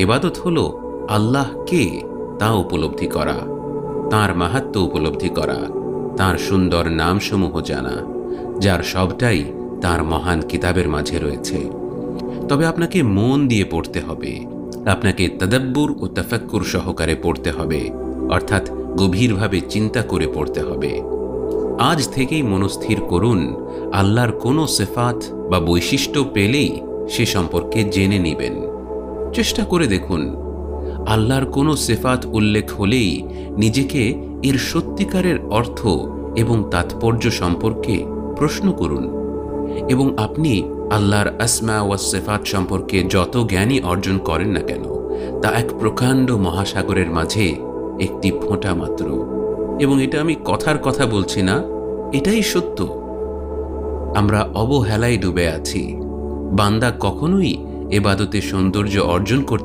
ইবাদত হলো আল্লাহ কে তা উপলব্ধি করা, তাঁর মাহাত্ম্য উপলব্ধি করা, তাঁর সুন্দর নামসমূহ জানা, যার সবটাই তাঁর মহান কিতাবের মাঝে রয়েছে। তবে আপনাকে মন দিয়ে পড়তে হবে, আপনাকে তাদাব্বুর ও তাফাক্কুর সহকারে পড়তে হবে, অর্থাৎ গভীরভাবে চিন্তা করে পড়তে হবে। আজ থেকেই মনস্থির করুন, আল্লাহর কোনো সিফাত বা বৈশিষ্ট্য পেলেই সে সম্পর্কে জেনে নেবেন। চেষ্টা করে দেখুন, আল্লাহর কোনো সিফাত উল্লেখ হলেই নিজেকে এর সত্যিকারের অর্থ এবং তাৎপর্য সম্পর্কে প্রশ্ন করুন, এবং আপনি আল্লাহর আসমা ওয়া সিফাত সম্পর্কে যত জ্ঞানই অর্জন করেন না কেন, তা এক প্রকাণ্ড মহাসাগরের মাঝে একটি ফোঁটা মাত্র। এবং এটা আমি কথার কথা বলছি না, এটাই সত্য। আমরা অবহেলায় ডুবে আছি। বান্দা কখনোই ইবাদতে সৌন্দর্য অর্জন করতে